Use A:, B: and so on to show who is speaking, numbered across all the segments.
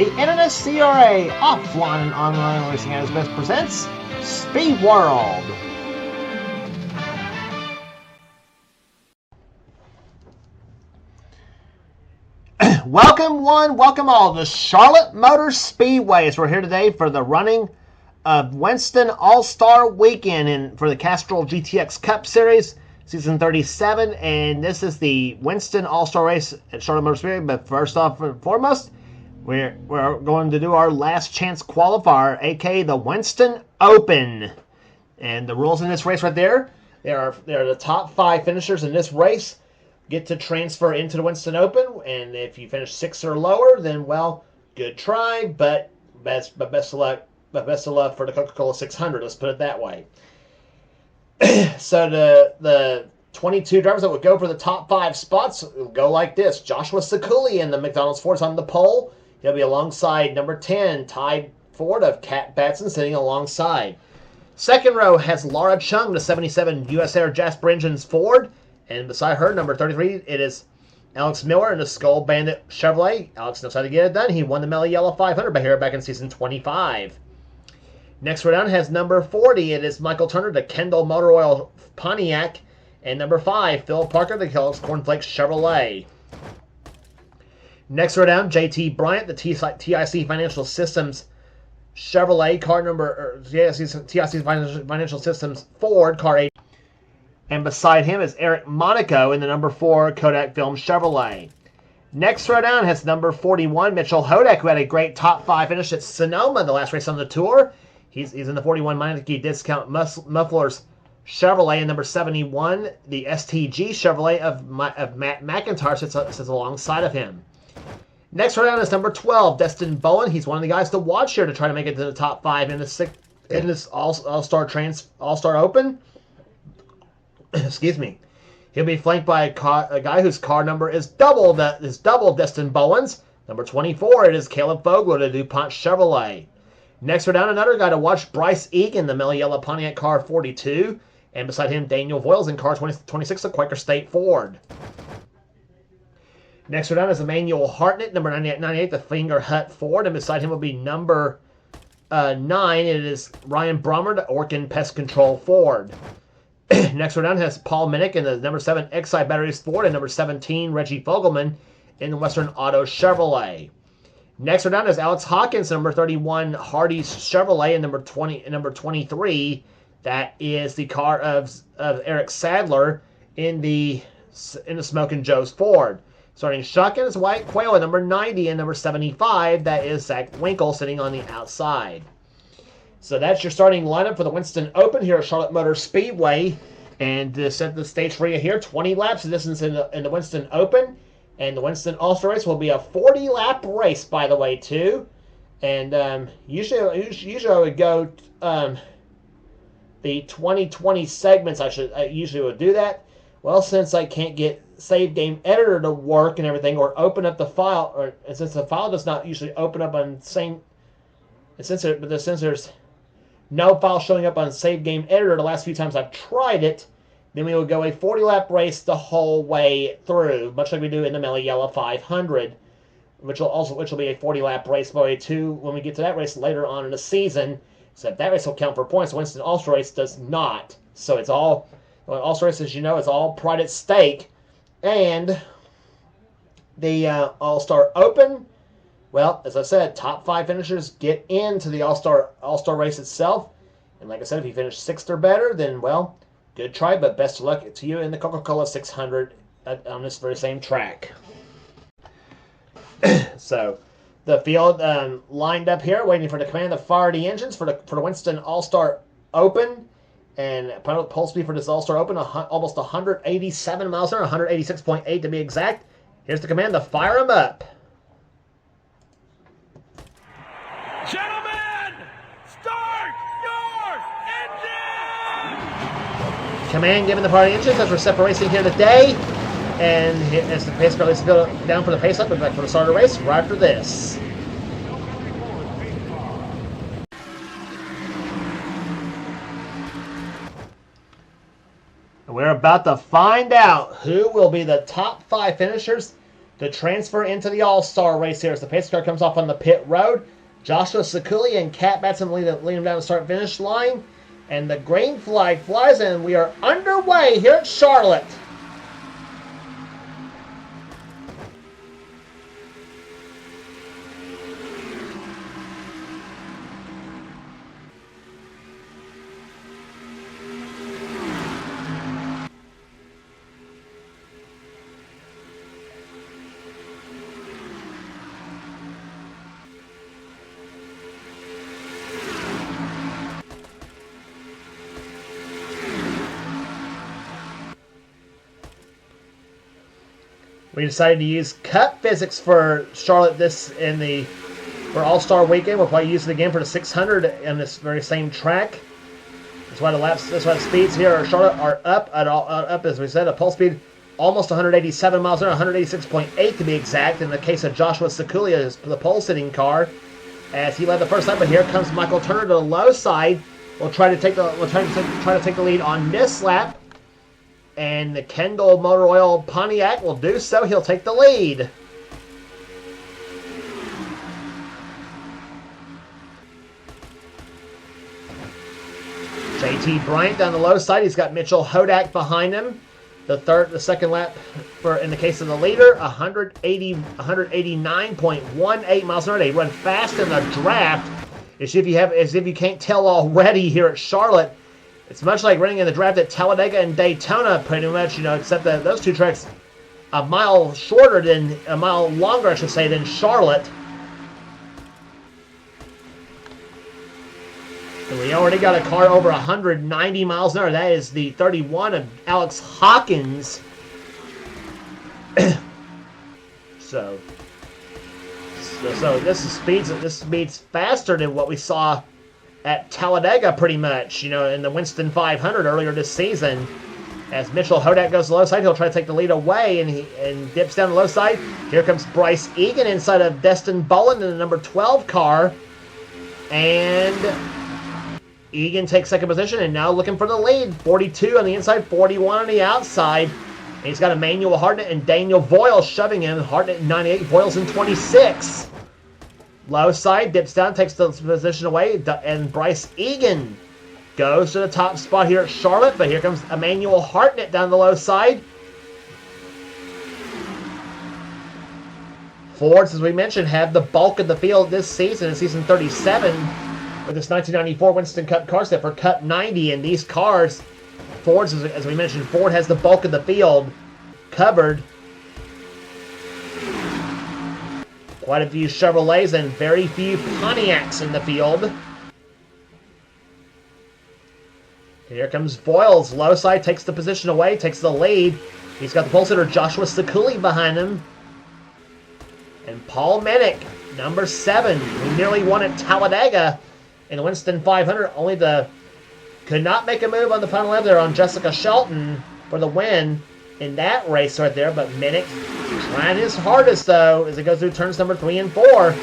A: The NNSCRA Offline and Online Racing at its best presents Speed World. Welcome one, welcome all to Charlotte Motor Speedway. As we're here today for the running of Winston All-Star Weekend for the Castrol GTX Cup Series, Season 37, and this is the Winston All-Star Race at Charlotte Motor Speedway. But first off and foremost, we're going to do our last chance qualifier, aka the Winston Open. And the rules in this race right there, they are the top 5 finishers in this race get to transfer into the Winston Open, and if you finish 6th or lower, then well, good try, but best of luck. But best of luck for the Coca-Cola 600. Let's put it that way. So the 22 drivers that would go for the top 5 spots will go like this: Joshua Sekuli in the McDonald's Ford's on the pole. He'll be alongside number 10, Ty Ford of Cat Batson, sitting alongside. Second row has Laura Chung, the 77 US Air Jasper Engines Ford. And beside her, number 33, it is Alex Miller in the Skull Bandit Chevrolet. Alex knows how to get it done. He won the Mellow Yellow 500 back in season 25. Next row down has number 40. It is Michael Turner, the Kendall Motor Oil Pontiac. And number 5, Phil Parker, the Kellogg's Cornflakes Chevrolet. Next row down, JT Bryant, the TIC Financial Systems Chevrolet car number, TIC Financial Systems Ford car 8. And beside him is Eric Monaco in the number 4 Kodak Film Chevrolet. Next row down has number 41, Mitchell Hodak, who had a great top 5 finish at Sonoma, the last race on the tour. He's in the 41 Meineke Discount Mufflers Chevrolet. And number 71, the STG Chevrolet of Matt McIntyre sits alongside of him. Next row down is number 12, Destin Bowen. He's one of the guys to watch here to try to make it to the top 5 in this All-Star Open. Excuse me. He'll be flanked by a guy whose car number is double Destin Bowen's. Number 24, it is Caleb Fogler, the DuPont Chevrolet. Next we're down another guy to watch, Bryce Egan, the Mellow Yellow Pontiac car 42. And beside him, Daniel Voiles in car 26, the Quaker State Ford. Next we're down is Emmanuel Hartnett, number 98, the Finger Hut Ford. And beside him will be number 9, it is Ryan Brummer, the Orkin Pest Control Ford. Next we're down has Paul Minnick in the number 7 Exide Batteries Ford and number 17 Reggie Fogelman in the Western Auto Chevrolet. Next we're down is Alex Hawkins, number 31 Hardee's Chevrolet, and number 23. That is the car of Eric Sadler in the Smokin' Joe's Ford. Starting shotgun is Wyatt Quayle at number 90 and number 75. That is Zach Winkle sitting on the outside. So that's your starting lineup for the Winston Open here at Charlotte Motor Speedway. And to set the stage for you here, 20 laps of distance in the Winston Open. And the Winston All-Star Race will be a 40-lap race, by the way, too. And usually I would go the 2020 segments. I usually would do that. Well, since I can't get Save Game Editor to work and everything, or open up the file, or since the file does not usually open up on the same, since there's no file showing up on Save Game Editor the last few times I've tried it, then we will go a 40-lap race the whole way through, much like we do in the Mellow Yellow 500, which will be a 40-lap race by way too when we get to that race later on in the season. Except that race will count for points. The Winston All-Star Race does not. So it's all All-Star Race, as you know, it's all pride at stake. And the All-Star Open, well, as I said, top 5 finishers get into the All-Star Race itself. And like I said, if you finish 6th or better, then, well, good try, but best of luck to you in the Coca-Cola 600 on this very same track. So, the field lined up here, waiting for the command to fire the engines for the Winston All-Star Open. And pole speed for this All-Star Open, almost 187 miles an hour, 186.8 to be exact. Here's the command to fire them up.
B: Gentlemen, start your engine!
A: Command given the party engines as we're separating here today. And as the pace car lays down for the pace up, we're back for the start of the race right after this. We're about to find out who will be the top 5 finishers to transfer into the All-Star race here as the pace car comes off on the pit road. Joshua Sekuli and Cat Batson lead him down the start-finish line. And the green flag flies in. We are underway here at Charlotte. We decided to use Cup Physics for Charlotte for All-Star Weekend. We'll probably use it again for the 600 on this very same track. That's why the speeds here at Charlotte are up as we said. A pole speed almost 187 miles an hour, 186.8 to be exact. In the case of Joshua Sekulia, the pole sitting car, as he led the first lap. But here comes Michael Turner to the low side. We'll try to take the lead on this lap. And the Kendall Motor Oil Pontiac will do so. He'll take the lead. JT Bryant down the low side. He's got Mitchell Hodak behind him. The second lap in the case of the leader, 189.18 miles an hour. They run fast in the draft. As if you can't tell already here at Charlotte. It's much like running in the draft at Talladega and Daytona, pretty much, except that those two tracks a mile longer, I should say, than Charlotte. And we already got a car over 190 miles an hour. That is the 31 of Alex Hawkins. So this speeds faster than what we saw at Talladega, pretty much, in the Winston 500 earlier this season. As Mitchell Hodak goes to the low side, he'll try to take the lead away and dips down the low side. Here comes Bryce Egan inside of Destin Bolin in the number 12 car. And Egan takes second position and now looking for the lead. 42 on the inside, 41 on the outside. And he's got Emmanuel Hartnett and Daniel Voyle shoving him. Hartnett in 98, Voiles in 26. Low side, dips down, takes the position away, and Bryce Egan goes to the top spot here at Charlotte, but here comes Emmanuel Hartnett down the low side. Fords, as we mentioned, have the bulk of the field this season, in season 37, with this 1994 Winston Cup car set for Cup 90, and these cars, Fords, as we mentioned, Ford has the bulk of the field covered. Quite a few Chevrolets and very few Pontiacs in the field. Here comes Voiles. Low side takes the position away, takes the lead. He's got the pole sitter Joshua Sekuli behind him. And Paul Mennick, number 7, who nearly won at Talladega in the Winston 500. Could not make a move on the final lap there on Jessica Shelton for the win in that race right there. But Mennick trying his hardest, though, as it goes through turns number 3 and 4.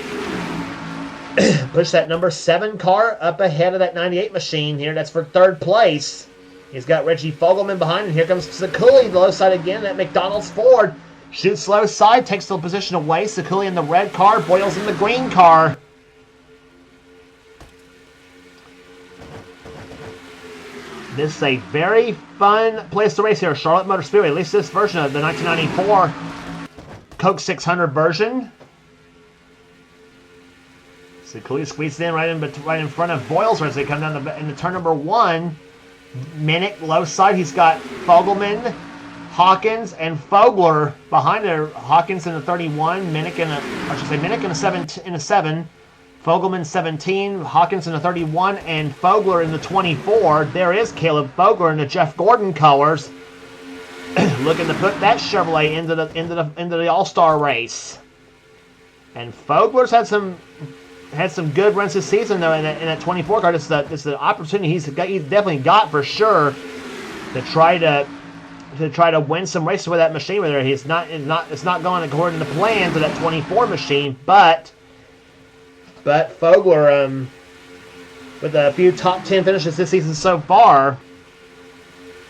A: Push that number 7 car up ahead of that 98 machine here. That's for third place. He's got Reggie Fogelman behind, and here comes Sekuli, the low side again. That McDonald's Ford shoots low side, takes the position away. Sekuli in the red car, Voiles in the green car. This is a very fun place to race here, Charlotte Motor Speedway. At least this version of the 1994 Coke 600 version. Sekuli squeezed in right in front of Voiles as they come down into turn number 1. Mennick low side. He's got Fogelman, Hawkins, and Fogler behind there. Hawkins in the 31, Mennick in a 7. Fogelman 17, Hawkins in the 31, and Fogler in the 24. There is Caleb Fogler in the Jeff Gordon colors, looking to put that Chevrolet into the All-Star race. And Fogler's had some good runs this season though in that 24 car. This is the opportunity he's definitely got for sure to try to win some races with that machine. Where it's not going according to plan to that 24 machine, but Fogler, with a few top 10 finishes this season so far,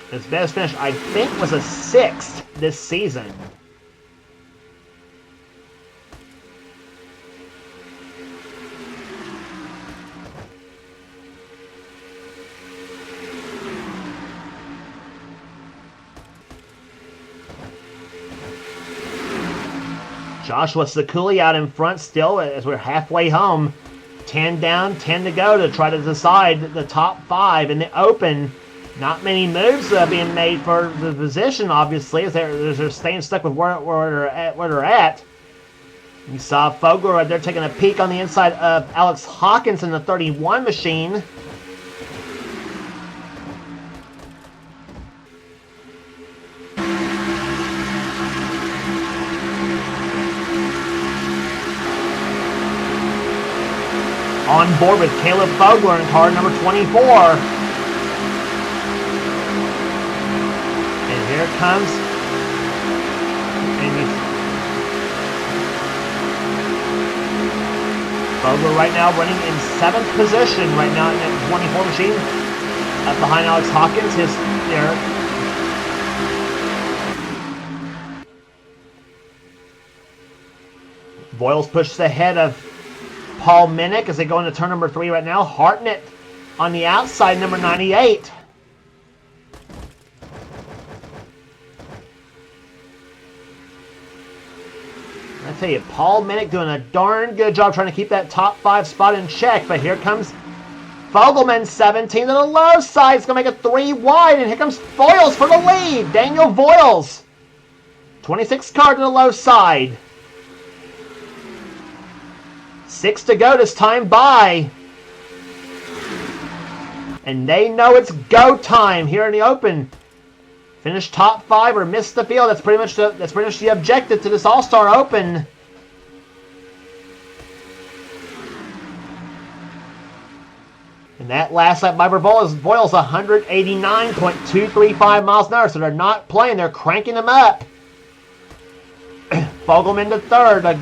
A: his best finish, I think, was a 6th this season. Joshua Sakuli out in front still as we're halfway home. 10 down, 10 to go to try to decide the top 5 in the open. Not many moves being made for the position, obviously, as they're staying stuck with where they're at. You saw Fogler right there taking a peek on the inside of Alex Hawkins in the 31 machine. On board with Caleb Fogler in car number 24. And here it comes. Fogler right now running in 7th position right now in that 24 machine. Up behind Alex Hawkins, his there. Voiles pushes ahead of Paul Minnick as they go into turn number 3 right now. Hartnett on the outside, number 98. I tell you, Paul Minnick doing a darn good job trying to keep that top 5 spot in check. But here comes Fogelman, 17 to the low side. It's going to make it 3 wide. And here comes Voiles for the lead. Daniel Voiles. 26 car to the low side. 6 to go this time by. And they know it's go time here in the open. Finish top 5 or miss the field. That's pretty much the objective to this All-Star Open. And that last lap by Voiles 189.235 miles an hour. So they're not playing, they're cranking them up. Fogelman to 3rd. The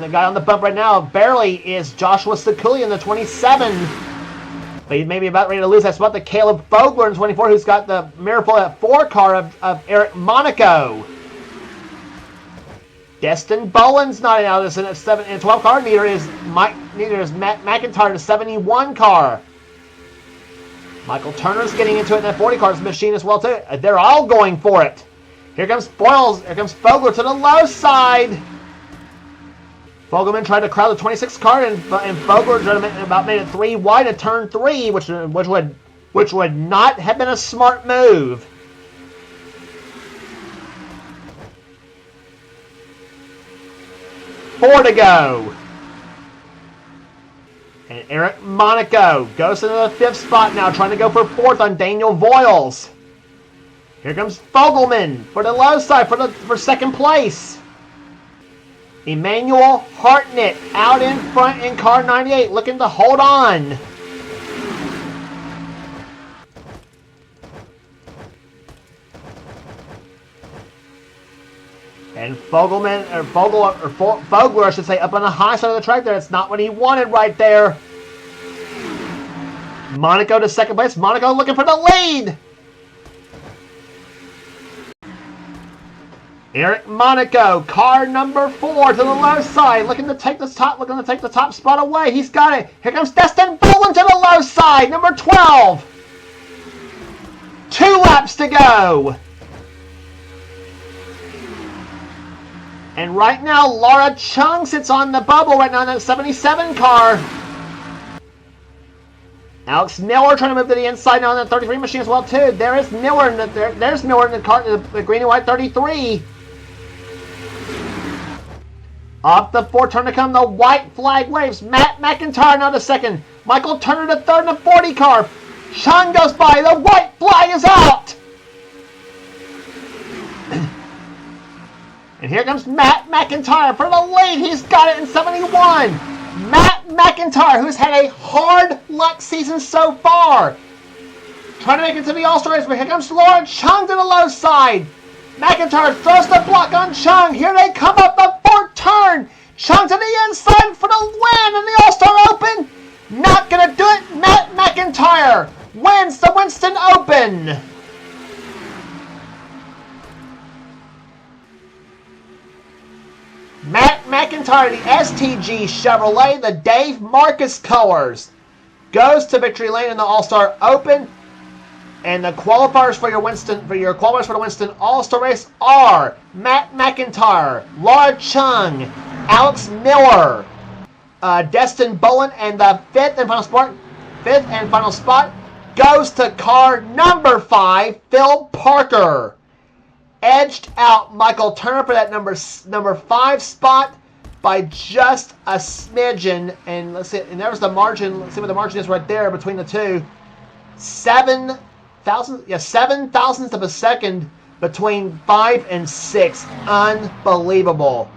A: guy on the bump right now barely is Joshua Sakuli in the 27. But he may be about ready to lose that spot to Caleb Fogler in 24, who's got the Miracle at 4 car of Eric Monaco. Destin Boland's not out of this in a 7 and 12 car. Neither is Matt McIntyre, the 71 car. Michael Turner's getting into it in that 40 car machine as well too. They're all going for it. Here comes Voiles. Here comes Fogler to the low side. Fogelman tried to crowd the 26 car, and Fogler about made it 3 wide at turn 3, which would not have been a smart move. Four to go. And Eric Monaco goes into the 5th spot now, trying to go for 4th on Daniel Voiles. Here comes Fogelman for the low side for 2nd place. Emmanuel Hartnett out in front in car 98, looking to hold on. And Fogler, I should say, up on the high side of the track there. That's not what he wanted right there. Monaco to 2nd place. Monaco looking for the lead. Eric Monaco, car number 4 to the low side, looking to take the top spot away. He's got it. Here comes Destin Boland to the low side, number 12. 2 laps to go. And right now, Laura Chung sits on the bubble right now in that 77 car. Alex Miller trying to move to the inside now on the 33 machine as well too. There's Miller in the car, the green and white 33. Up the 4 turn to come, the white flag waves. Matt McIntyre now to 2nd. Michael Turner to 3rd in the 40 car. Chung goes by, the white flag is out. And here comes Matt McIntyre for the lead. He's got it in 71. Matt McIntyre, who's had a hard luck season so far, trying to make it to the All-Star race, but here comes Laura Chung to the low side. McIntyre throws the block on Chung. Here they come up the 4th turn. Chung to the inside for the win in the All-Star Open. Not going to do it. Matt McIntyre wins the Winston Open. Matt McIntyre, the STG Chevrolet, the Dave Marcus colors, goes to victory lane in the All-Star Open. And the qualifiers for your Winston All-Star race are Matt McIntyre, Laura Chung, Alex Miller. Destin Bolin, and the fifth and final spot goes to car number 5, Phil Parker. Edged out Michael Turner for that number 5 spot by just a smidgen. And let's see, and there's the margin. Let's see what the margin is right there between the two. 7 thousandths of a second between 5 and 6. Unbelievable.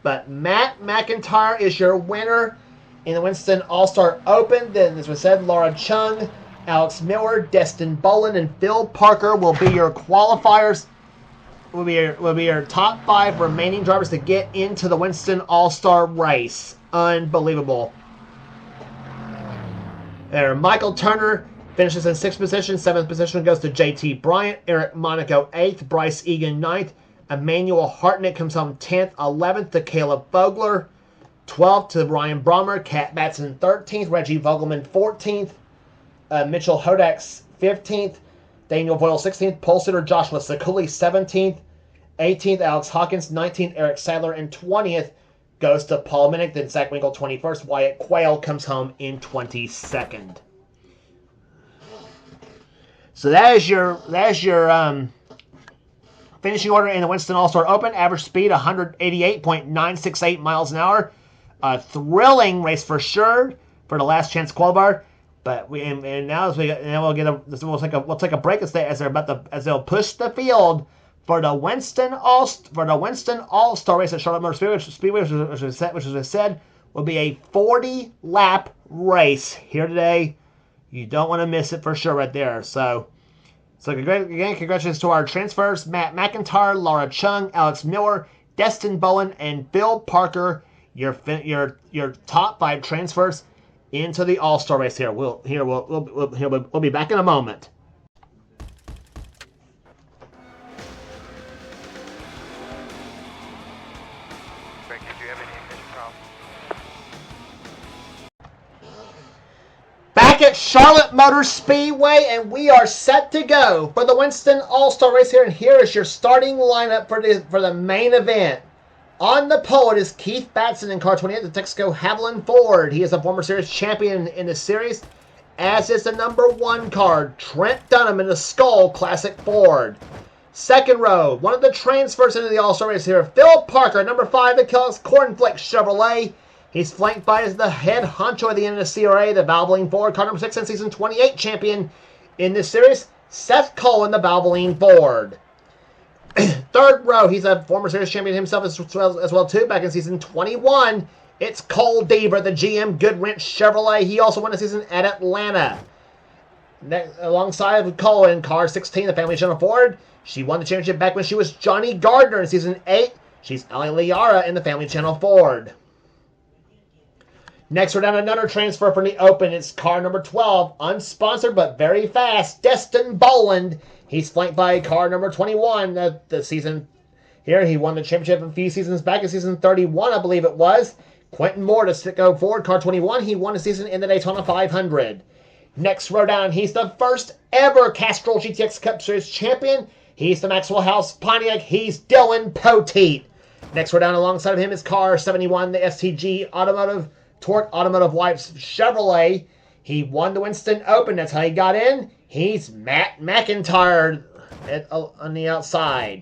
A: But Matt McIntyre is your winner in the Winston All-Star Open. Then, as we said, Laura Chung, Alex Miller, Destin Bolin, and Phil Parker will be your qualifiers. Will be your top 5 remaining drivers to get into the Winston All-Star race. Unbelievable. There, Michael Turner finishes in 6th position. 7th position goes to JT Bryant. Eric Monaco 8th. Bryce Egan 9th. Emmanuel Hartnett comes home 10th. 11th to Caleb Vogler. 12th to Ryan Brommer. Kat Batson 13th. Reggie Vogelman 14th. Mitchell Hodak's 15th. Daniel Boyle 16th. Pole sitter Joshua Sakuli 17th. 18th Alex Hawkins. 19th Eric Sadler. And 20th goes to Paul Minnick. Then Zach Winkle 21st. Wyatt Quayle comes home in 22nd. So that is your finishing order in the Winston All-Star Open. Average speed 188.968 miles an hour. A thrilling race for sure for the last chance qualifier. But we'll take a break as they'll push the field for the Winston All-Star race at Charlotte Motor Speedway, which as I said will be a 40-lap race here today. You don't want to miss it for sure right there. So congratulations to our transfers: Matt McIntyre, Laura Chung, Alex Miller, Destin Bowen, and Phil Parker. Your top 5 transfers into the All-Star race here. We'll be back in a moment.
B: Frank, did you have any ignition problems?
A: Back at Charlotte Motor Speedway, and we are set to go for the Winston All-Star race here. And here is your starting lineup for the main event. On the pole, it is Keith Batson in car 28, the Texaco Haviland Ford. He is a former series champion in the series, as is the number 1 car, Trent Dunham in the Skull Classic Ford. Second row, one of the transfers into the All-Star race here, Phil Parker, number 5, the Kellogg's Cornflake Chevrolet. He's flanked by the head honcho of the NNSCRA, the Valvoline Ford, car number 6 and season 28 champion in this series, Seth Cole in the Valvoline Ford. Third row, he's a former series champion himself as well too, back in season 21. It's Cole Deaver, the GM Goodwrench Chevrolet. He also won a season at Atlanta. Alongside Cole in car 16, the Family Channel Ford. She won the championship back when she was Johnny Gardner in season 8. She's Ali Liara in the Family Channel Ford. Next, we're down another transfer from the Open. It's car number 12, unsponsored but very fast, Destin Boland. He's flanked by car number 21. The season here, he won the championship a few seasons back in season 31, I believe it was. Quentin Moore to go forward, car 21. He won a season in the Daytona 500. Next row down, he's the first ever Castrol GTX Cup Series champion. He's the Maxwell House Pontiac. He's Dylan Poteet. Next row down alongside of him is car 71, the STG Torque Automotive Wipes Chevrolet. He won the Winston Open. That's how he got in. He's Matt McIntyre on the outside.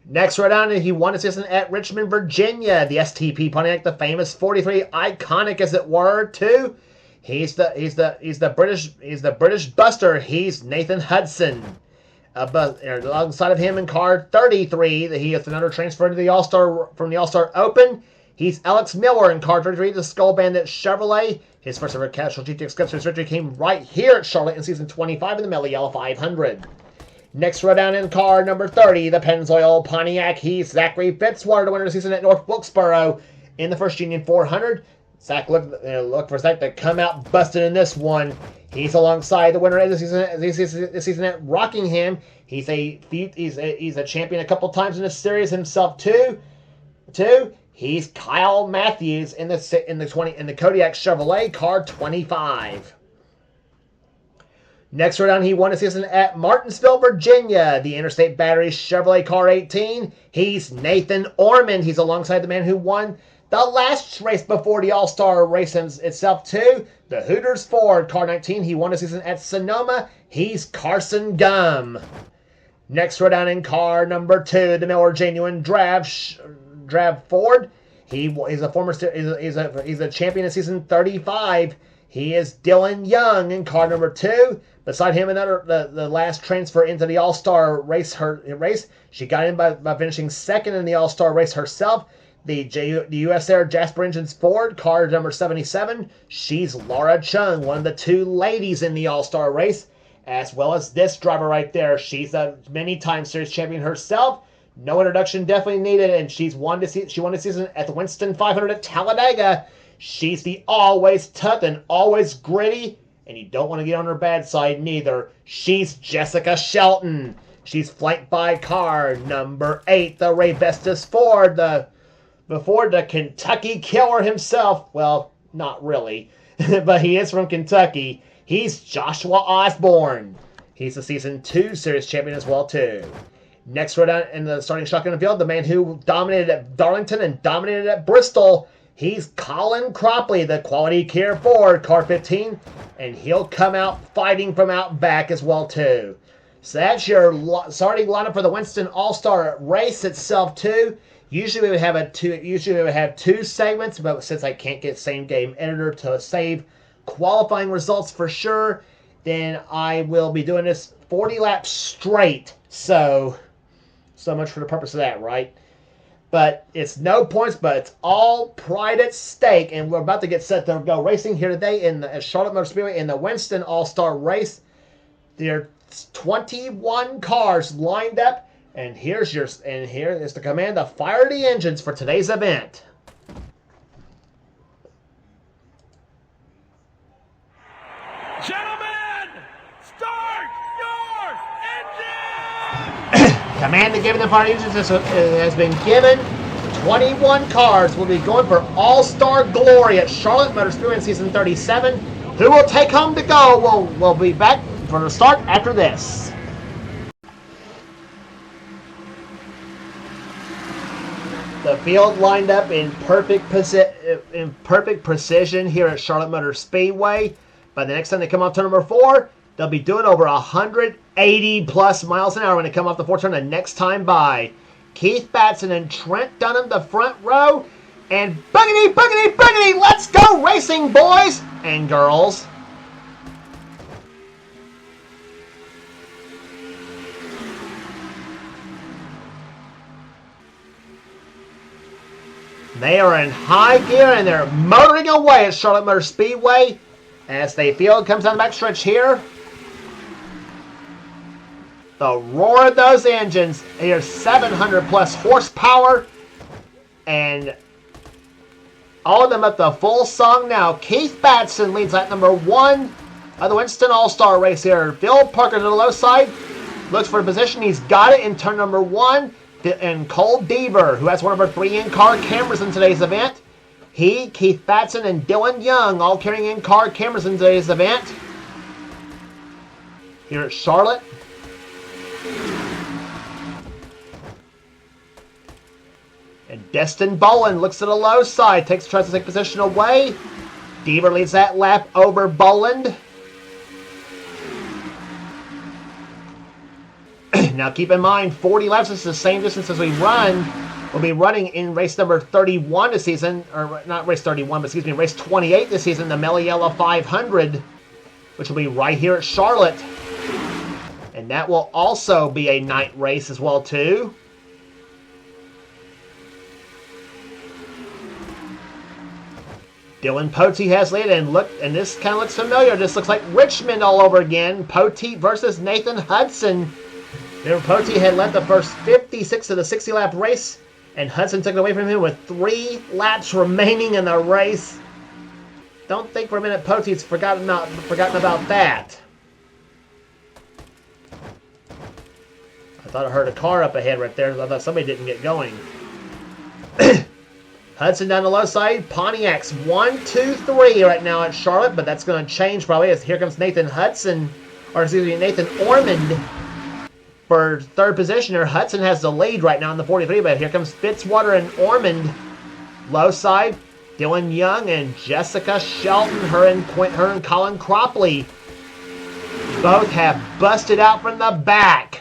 A: Next, right down, he won a season at Richmond, Virginia. The STP Pontiac, the famous 43, iconic as it were, too. He's the British Buster. He's Nathan Hudson. Alongside of him in car 33, he is another transfer to the All-Star from the All-Star Open. He's Alex Miller in car 33, the Skull Bandit Chevrolet. His first ever Castrol GTX Cup Series victory came right here at Charlotte in season 25 in the Mellow Yellow 500. Next row down in car number 30, the Pennzoil Pontiac. He's Zachary Fitzwater, the winner of the season at North Wilkesboro in the First Union 400. Zach look for Zach to come out busted in this one. He's alongside the winner of the season at Rockingham. He's a champion a couple times in this series himself too. He's Kyle Matthews in the Kodiak Chevrolet car 25. Next round, he won a season at Martinsville, Virginia, the Interstate Battery Chevrolet Car 18. He's Nathan Ormond. He's alongside the man who won the last race before the All-Star race itself, too. The Hooters Ford Car 19. He won a season at Sonoma. He's Carson Gum. Next row down in car number 2, the Miller Genuine Drab Ford. He's a champion in season 35. He is Dylan Young in car number 2. Beside him, the last transfer into the All-Star race. She got in by finishing second in the All-Star race herself. The US Air Jasper Engines Ford, car number 77. She's Laura Chung, one of the 2 ladies in the All-Star race, as well as this driver right there. She's a many-time series champion herself. No introduction definitely needed, and she won the season at the Winston 500 at Talladega. She's the always tough and always gritty, and you don't want to get on her bad side neither. She's Jessica Shelton. She's flanked by car number 8, the Ray Vestas Ford, the Kentucky Killer himself. Well, not really, but he is from Kentucky. He's Joshua Osborne. He's the Season 2 Series champion as well, too. Next row down in the starting shotgun field, the man who dominated at Darlington and dominated at Bristol. He's Colin Cropley, the Quality Care Ford, car 15, and he'll come out fighting from out back as well, too. So that's your starting lineup for the Winston All-Star race itself, too. Usually we would have 2 segments, but since I can't get same game editor to save qualifying results for sure, then I will be doing this 40 laps straight. So much for the purpose of that, right? But it's no points, but it's all pride at stake, and we're about to get set to go racing here today at Charlotte Motor Speedway in the Winston All-Star race. There are 21 cars lined up, and here is the command to fire the engines for today's event.
C: Gentlemen, start your engine!
A: Command to giving the fire engines has been given. 21 cars will be going for All-Star Glory at Charlotte Motor Speedway in Season 37. Who will take home to go? We'll be back for the start after this. The field lined up in perfect precision here at Charlotte Motor Speedway. By the next time they come off turn number 4, they'll be doing over 180 plus miles an hour when they come off the 4th turn the next time by. Keith Batson and Trent Dunham, the front row. And boogity, boogity, boogity, let's go racing, boys and girls. They are in high gear and they're motoring away at Charlotte Motor Speedway as the field comes down the backstretch here. The roar of those engines. Here's 700 plus horsepower. And all of them at the full song now. Keith Batson leads lap number 1 of the Winston All-Star race here. Phil Parker to the low side. Looks for a position. He's got it in turn number 1. And Cole Deaver, who has one of our 3 in-car cameras in today's event. He, Keith Batson, and Dylan Young all carrying in-car cameras in today's event. Here at Charlotte. And Destin Boland looks to the low side, tries to take position away. Deaver leads that lap over Boland. Now keep in mind, 40 laps is the same distance as we run. We'll be running in race number 31 this season, or not race 31, but excuse me, race 28 this season, the Meliella 500, which will be right here at Charlotte. And that will also be a night race as well, too. Dylan Poteet has lead, and this kind of looks familiar. This looks like Richmond all over again. Poteet versus Nathan Hudson. Remember, Poteet had led the first 56 of the 60-lap race, and Hudson took it away from him with 3 laps remaining in the race. Don't think for a minute Poteet's forgotten about that. I thought I heard a car up ahead right there. I thought somebody didn't get going. Hudson down the low side. Pontiac's 1, 2, 3 right now at Charlotte, but that's going to change probably as here comes Nathan Hudson. Nathan Ormond for third position here. Hudson has the lead right now in the 43, but here comes Fitzwater and Ormond. Low side, Dylan Young and Jessica Shelton. Her and Colin Cropley both have busted out from the back.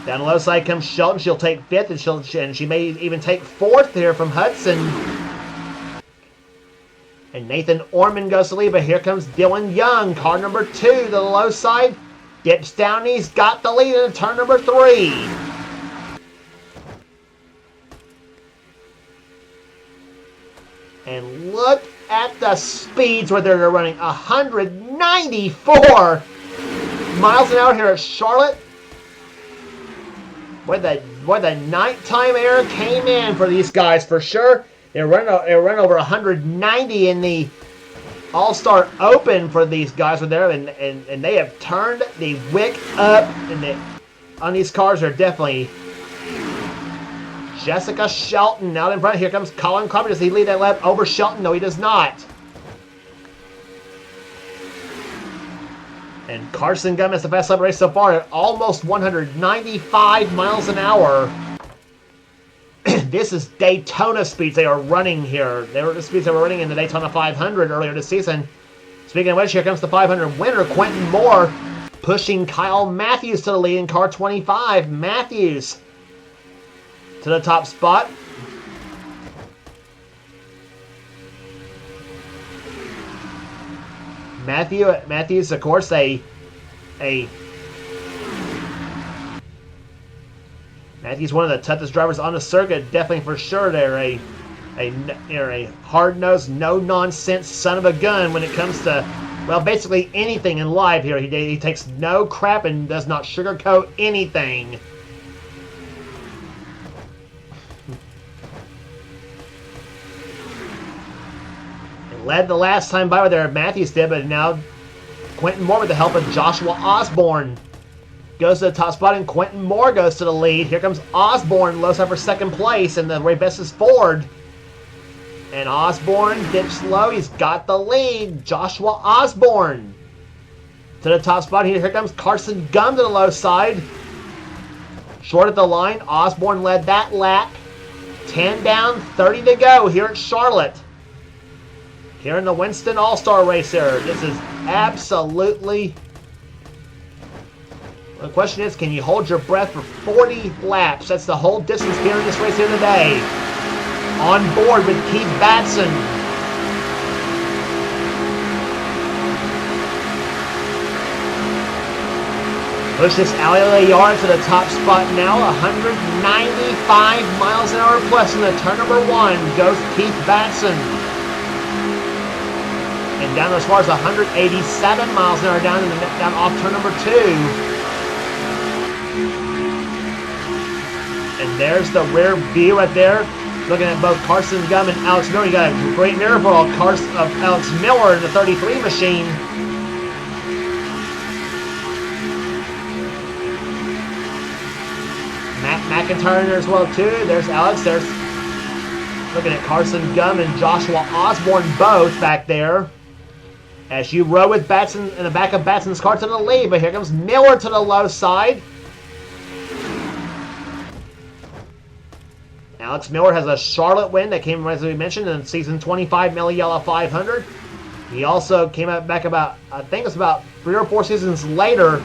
A: Down the low side comes Shelton. She'll take fifth, and she may even take fourth here from Hudson. And Nathan Ormond goes to lead, but here comes Dylan Young, car number 2 to the low side. Dips down, he's got the lead in turn number 3. And look at the speeds where they're running. 194 miles an hour here at Charlotte. Where the nighttime air came in for these guys for sure. They run over 190 in the All-Star Open for these guys with there, and they have turned the wick up. And on these cars are definitely Jessica Shelton out in front. Here comes Colin Cropley. Does he lead that lap over Shelton? No, he does not. And Carson Gum has the fast lap race so far at almost 195 miles an hour. This is Daytona speeds they are running here. They were the speeds they were running in the Daytona 500 earlier this season. Speaking of which, here comes the 500 winner, Quentin Moore, pushing Kyle Matthews to the lead in car 25. Matthews to the top spot. Matthews, of course, Matthews, one of the toughest drivers on the circuit, definitely for sure. They're a hard-nosed, no-nonsense son of a gun when it comes to, well, basically anything in life here. He takes no crap and does not sugarcoat anything. Led the last time by there, Matthews did, but now Quentin Moore with the help of Joshua Osborne goes to the top spot, and Quentin Moore goes to the lead. Here comes Osborne, lows up for second place, and the way best is Ford. And Osborne dips low. He's got the lead. Joshua Osborne to the top spot. Here comes Carson Gum to the low side. Short at the line. Osborne led that lap. 10 down, 30 to go here at Charlotte. Here in the Winston All-Star race here. This is absolutely... The question is, can you hold your breath for 40 laps? That's the whole distance here in this race here today. On board with Keith Batson. Push this alley yard to the top spot now. 195 miles an hour plus in the turn number 1 goes Keith Batson. And down as far as 187 miles an hour down off turn number 2. And there's the rear view right there. Looking at both Carson Gum and Alex Miller. You got a great mirror for Alex Miller in the 33 machine. Matt McIntyre in there as well too. There's Alex. There's looking at Carson Gum and Joshua Osborne both back there. As you row with Batson in the back of Batson's car to the lead, but here comes Miller to the low side. Alex Miller has a Charlotte win that came, as we mentioned, in season 25 Millie Yellow 500. He also came back about, I think it's about 3 or 4 seasons later,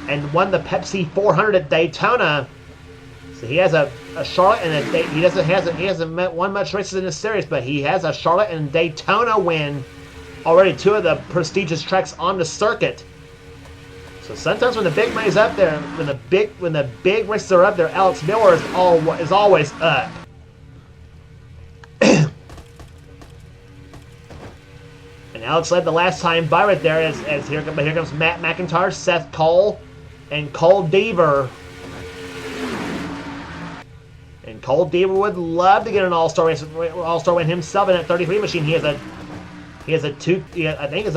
A: and won the Pepsi 400 at Daytona. So he has a Charlotte and he hasn't won much races in this series, but he has a Charlotte and Daytona win. Already 2 of the prestigious tracks on the circuit. So sometimes when the big money's up there, when the big races are up there, Alex Miller is always up. And Alex led the last time by right there as here comes Matt McIntyre, Seth Cole, and Cole Deaver. And Cole Deaver would love to get an All-Star win himself in that 33 machine. He has a I think he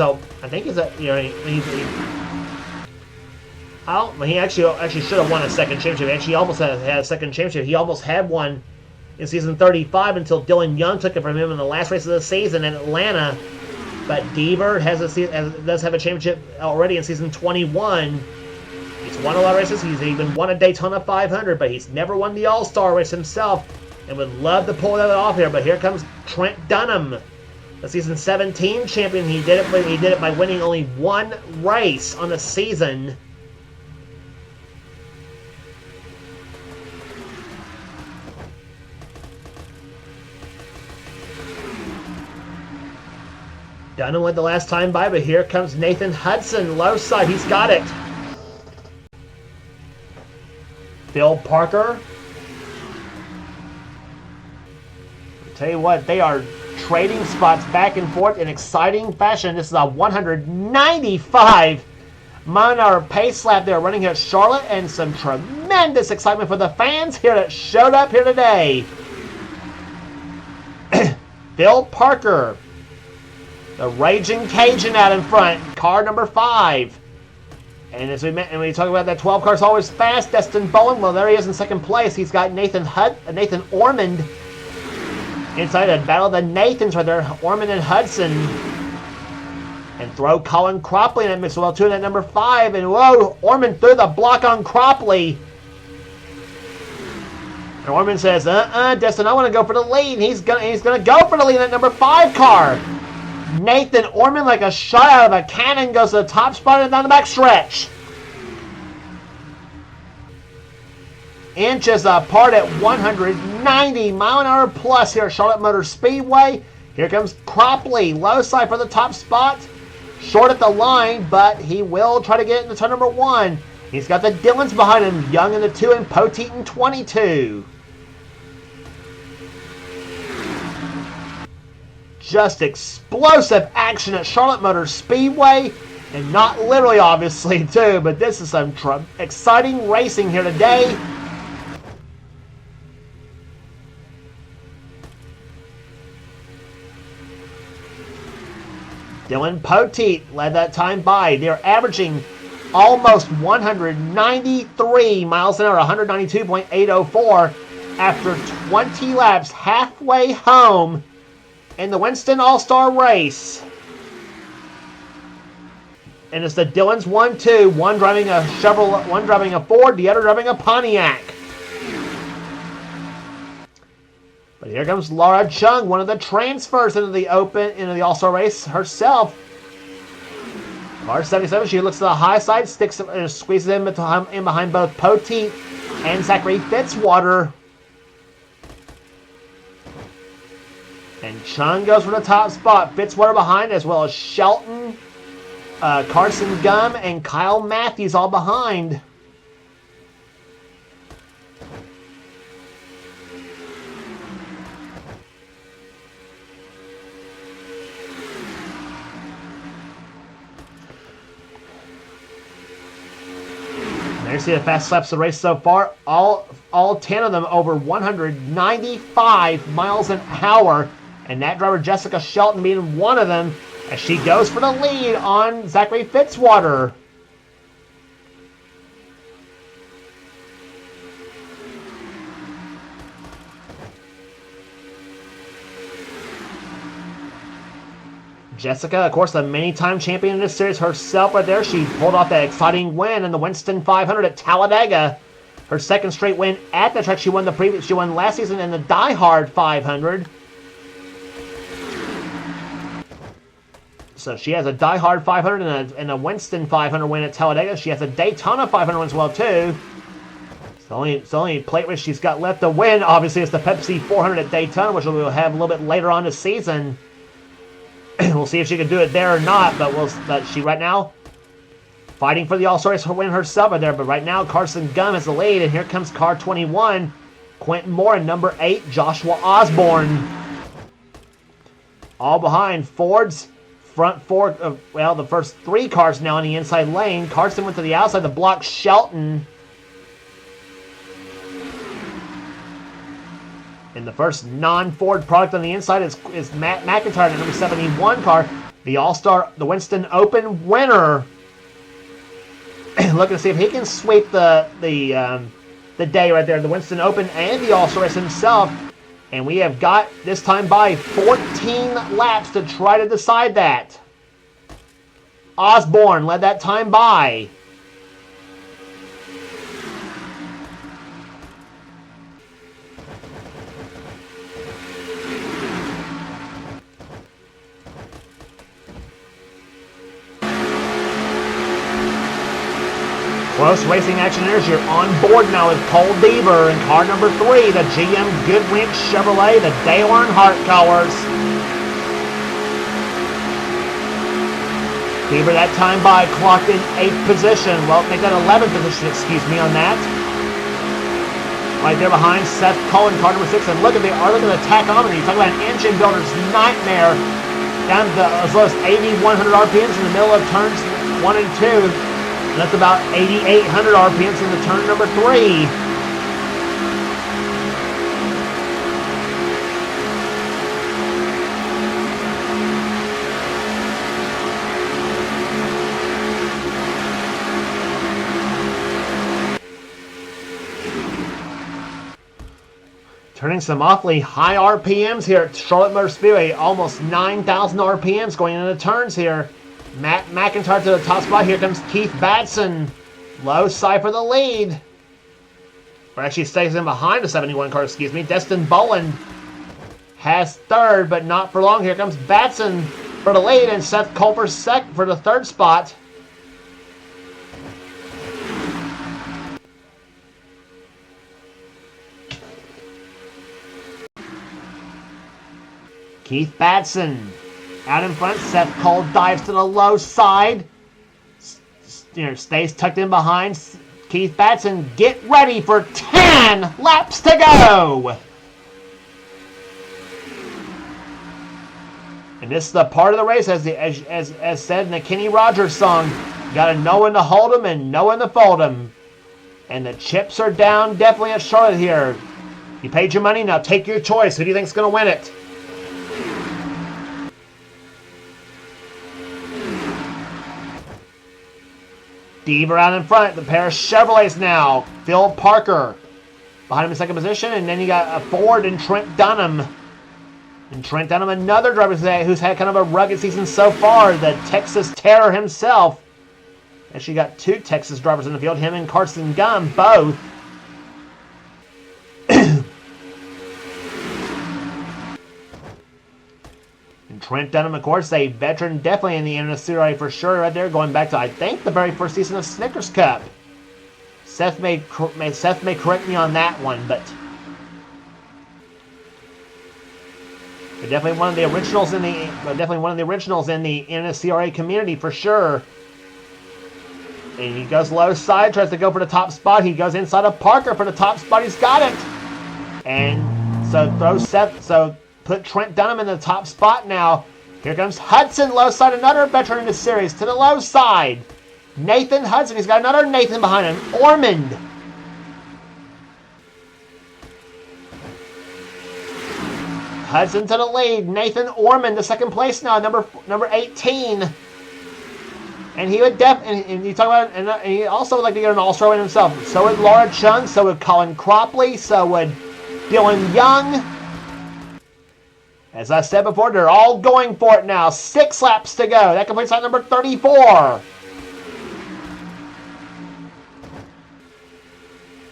A: actually should have won a second championship. He actually almost had a second championship. He almost had one in season 35 until Dylan Young took it from him in the last race of the season in Atlanta. But Deaver does have a championship already in season 21. He's won a lot of races. He's even won a Daytona 500, but he's never won the All-Star race himself and would love to pull that off here. But here comes Trent Dunham, the season 17 champion. He did it by winning only one race on the season. Dunham went the last time by, but here comes Nathan Hudson, low side. He's got it. Phil Parker. I'll tell you what, they are trading spots back and forth in exciting fashion. This is a 195 mile-an-hour pace lap they're running here at Charlotte, and some tremendous excitement for the fans here that showed up here today. Phil Parker, the Raging Cajun out in front, car number 5. And as we talk about that 12 car's always fast, Destin Bowen, well, there he is in second place. He's got Nathan Ormond inside a battle of the Nathans right there, Ormond and Hudson. And throw Colin Cropley in that mix well too in that number 5. And whoa, Ormond threw the block on Cropley. And Ormond says, Destin, I want to go for the lead. And he's gonna go for the lead in that number 5 car. Nathan Ormond, like a shot out of a cannon, goes to the top spot and down the back stretch. Inches apart at 190 mile-an-hour plus here at Charlotte Motor Speedway. Here comes Cropley, low side for the top spot. Short at the line, but he will try to get it into turn number 1. He's got the Dillons behind him, Young in the 2 and Poteet in 22. Just explosive action at Charlotte Motor Speedway, and not literally obviously too, but this is some exciting racing here today. Dylan Poteet led that time by. They're averaging almost 193 miles an hour, 192.804 after 20 laps, halfway home in the Winston All-Star race. And it's the Dillons 1-2, one driving a Chevrolet, one driving a Ford, the other driving a Pontiac. But here comes Laura Chung, one of the transfers into the All-Star race herself. Car 77, she looks to the high side, squeezes in behind both Poteet and Zachary Fitzwater. And Chung goes for the top spot. Fitzwater behind, as well as Shelton, Carson Gum, and Kyle Matthews all behind. There you see the fast laps of the race so far. All 10 of them over 195 miles an hour. And that driver, Jessica Shelton, being one of them, as she goes for the lead on Zachary Fitzwater. Jessica, of course, the many-time champion in this series herself right there. She pulled off that exciting win in the Winston 500 at Talladega. Her second straight win at the track. She won last season in the Die Hard 500. So she has a Die Hard 500 and a Winston 500 win at Talladega. She has a Daytona 500 win as well, too. It's the only plate race she's got left to win, obviously, is the Pepsi 400 at Daytona, which we'll have a little bit later on this season. We'll see if she can do it there or not, but she right now fighting for the All-Star race win herself right there. But right now, Carson Gum has the lead, and here comes car 21, Quentin Moore, and number 8, Joshua Osborne. All behind Ford's front four, the first 3 cars now on the inside lane. Carson went to the outside to block Shelton. And the first non-Ford product on the inside is Matt McIntyre, the number 71 car, the All-Star, the Winston Open winner. Looking to see if he can sweep the day right there, the Winston Open and the All-Star race himself. And we have got this time by 14 laps to try to decide that. Osborne led that time by. Close racing action here. You're on board now with Cole Deaver in car number 3, the GM Goodwink Chevrolet, the Dale Earnhardt colors. Deaver that time by clocked in 8th position. Well, they got 11th position, excuse me, on that. Right there behind Seth Cullen, car number 6. And look at the tachometer. You talk about an engine builder's nightmare. Down to as low as 8,100 RPMs in the middle of turns 1 and 2. And that's about 8,800 RPMs in the turn number 3. Turning some awfully high RPMs here at Charlotte Motor Speedway. Almost 9,000 RPMs going into the turns here. Matt McIntyre to the top spot. Here comes Keith Batson. Low side for the lead. Or actually stays in behind the 71 car, excuse me. Destin Boland has 3rd, but not for long. Here comes Batson for the lead, and Seth Culper for the 3rd spot. Keith Batson out in front. Seth Cole dives to the low side. Stays tucked in behind. Keith Batson, get ready for 10 laps to go. And this is the part of the race, as said in the Kenny Rogers song. You got to know when to hold 'em and know when to fold 'em. And the chips are down definitely at Charlotte here. You paid your money, now take your choice. Who do you think's going to win it? Deaver out in front. The pair of Chevrolets now. Phil Parker behind him in 2nd position. And then you got a Ford and Trent Dunham. And Trent Dunham, another driver today who's had kind of a rugged season so far. The Texas Terror himself. Actually got 2 Texas drivers in the field. Him and Carson Gunn, both. Trent Dunham, of course, a veteran, definitely in the NNSCRA for sure, right there, going back to, I think, the very first season of Snickers Cup. Seth may correct me on that one, but definitely one of the originals in the NNSCRA community for sure. And he goes low side, tries to go for the top spot. He goes inside of Parker for the top spot. He's got it, and so put Trent Dunham in the top spot now. Here comes Hudson, low side, another veteran in the series, to the low side. Nathan Hudson, he's got another Nathan behind him. Ormond. Hudson to the lead. Nathan Ormond, the 2nd place now, number 18. And he would and you talk about, and he also would like to get an all-star win himself. So would Laura Chung, so would Colin Cropley, so would Dylan Young. As I said before, they're all going for it now. 6 laps to go. That completes lap number 34.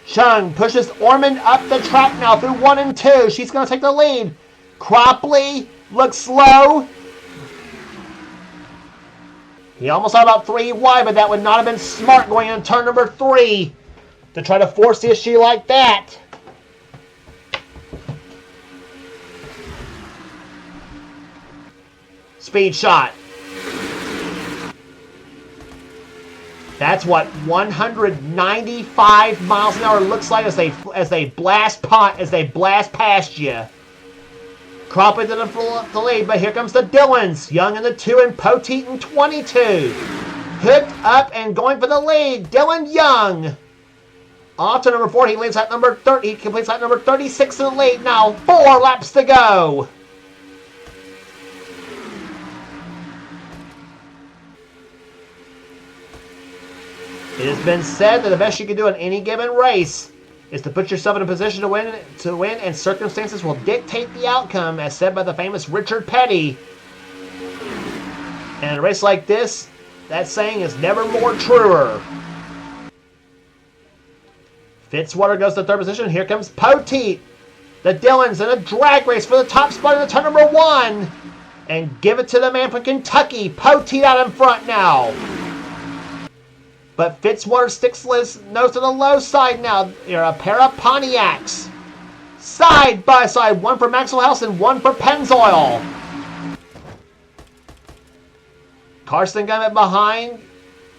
A: Chung pushes Ormond up the track now through 1 and 2. She's going to take the lead. Cropley looks slow. He almost saw about 3 wide, but that would not have been smart going into turn number 3 to try to force the issue like that. Speed shot. That's what 195 miles an hour looks like as they blast past you. Cropley to the lead, but here comes the Dillons. Young in the 2 and Poteet in 22. Hooked up and going for the lead. Dylan Young. Off to number 4. He leads at number 30. He completes at number 36 in the lead. Now 4 laps to go. It has been said that the best you can do in any given race is to put yourself in a position to win, and circumstances will dictate the outcome, as said by the famous Richard Petty. And in a race like this, that saying is never more truer. Fitzwater goes to third position. Here comes Poteet. The Dillons in a drag race for the top spot in the turn number 1. And give it to the man from Kentucky. Poteet out in front now. But Fitzwater sticks his nose to the low side now. Here are a pair of Pontiacs. Side by side. One for Maxwell House and one for Pennzoil. Carson Gummett behind.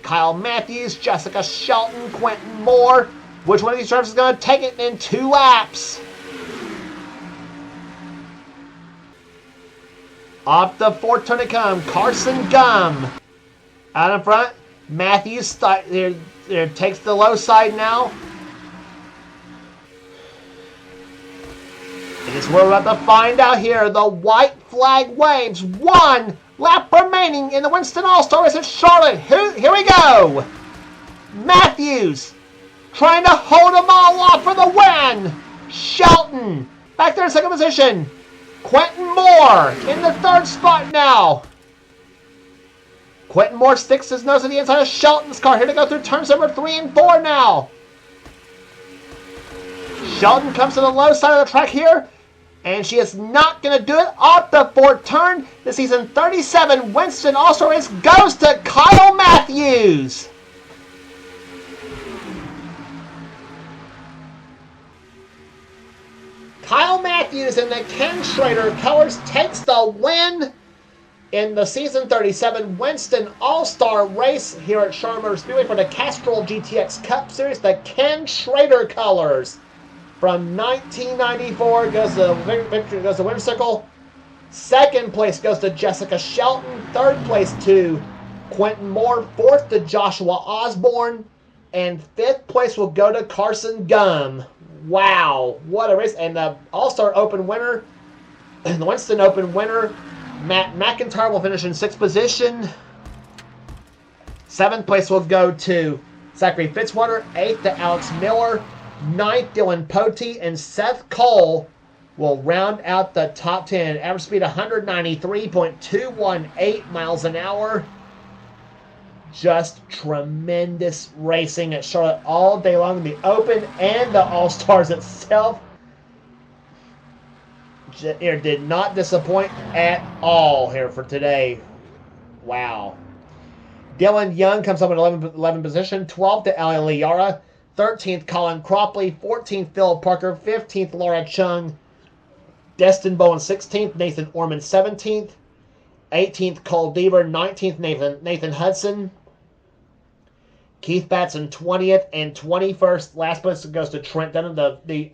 A: Kyle Matthews, Jessica Shelton, Quentin Moore. Which one of these drivers is going to take it in 2 laps? Off the fourth turn to come. Carson Gum. Out in front. Matthews takes the low side now. It is what we're about to find out here. The white flag waves. 1 lap remaining in the Winston All-Star Race at Charlotte. Here we go. Matthews trying to hold them all off for the win. Shelton back there in second position. Quentin Moore in the third spot now. Quentin Moore sticks his nose to the inside of Shelton's car. Here to go through turns number 3 and 4 now. Shelton comes to the low side of the track here. And she is not going to do it off the fourth turn. The season 37 Winston All-Star Race goes to Kyle Matthews. Kyle Matthews in the Ken Schrader colors takes the win in the season 37 Winston All-Star Race here at Charlotte Motor Speedway for the Castrol GTX Cup Series. The Ken Schrader colors from 1994 goes to victory, goes to winner's circle. Second place goes to Jessica Shelton. Third place to Quentin Moore. Fourth to Joshua Osborne. And fifth place will go to Carson Gum. Wow, what a race. And the All-Star Open winner, the Winston Open winner, Matt McIntyre will finish in 6th position. 7th place will go to Zachary Fitzwater. 8th to Alex Miller. 9th, Dylan Poteet. And Seth Cole will round out the top 10. Average speed 193.218 miles an hour. Just tremendous racing at Charlotte all day long in the Open and the All-Stars itself. It did not disappoint at all here for today. Wow. Dylan Young comes up in 11th position. 12th to Ali Liara. 13th, Colin Cropley. 14th, Phil Parker. 15th, Laura Chung. Destin Bowen 16th. Nathan Orman 17th. 18th, Cole Deaver. 19th, Nathan Hudson. Keith Batson 20th and 21st. Last place goes to Trent Dunham. The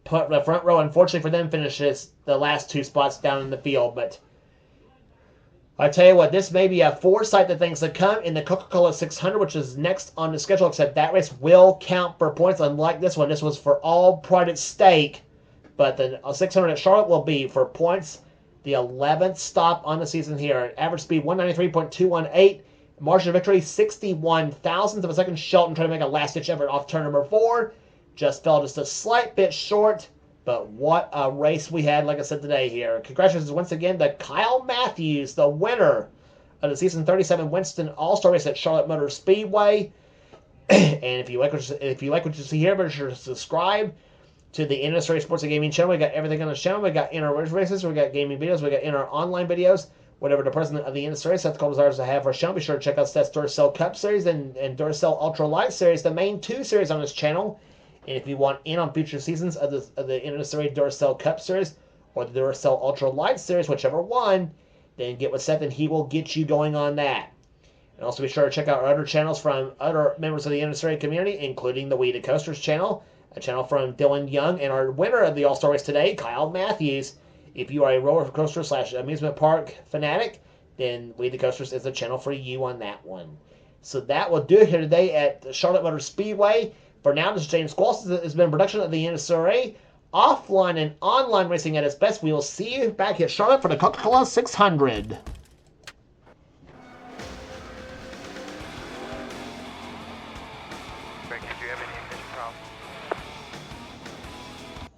A: front row, unfortunately for them, finishes the last 2 spots down in the field. But I tell you what, this may be a foresight to things to come in the Coca-Cola 600, which is next on the schedule, except that race will count for points, unlike this one. This was for all pride at stake. But the 600 at Charlotte will be for points. The 11th stop on the season here. Average speed 193.218. Margin of victory 61 thousandths of a second. Shelton trying to make a last-ditch effort off turn number 4. Just fell just a slight bit short. But what a race we had, like I said, today here. Congratulations once again to Kyle Matthews, the winner of the season 37 Winston All-Star Race at Charlotte Motor Speedway. And if you like what you see here, be sure to subscribe to the NNSCRA Sports and Gaming channel. We got everything on the channel. We got inner races, we got gaming videos, we got inner online videos. Whatever the president of the NNSCRA, Seth Cole, desires to have for our channel, be sure to check out Seth's Duracell Cup Series and Duracell Ultra Light Series, the main 2 series on this channel. And if you want in on future seasons of the NNSCRA Duracell Cup Series or the Duracell Ultra Light Series, whichever one, then get with Seth and he will get you going on that. And also be sure to check out our other channels from other members of the NNSCRA community, including the Weeded Coasters channel, a channel from Dylan Young, and our winner of the All-Star Race today, Kyle Matthews. If you are a roller coaster / amusement park fanatic, then Weeded Coasters is the channel for you on that one. So that will do it here today at the Charlotte Motor Speedway. For now, this is James Qualls. This has been a production of the NNSCRA. Offline and online racing at its best. We will see you back at Charlotte for the Coca-Cola 600.
B: Greg, did you have any ignition problem.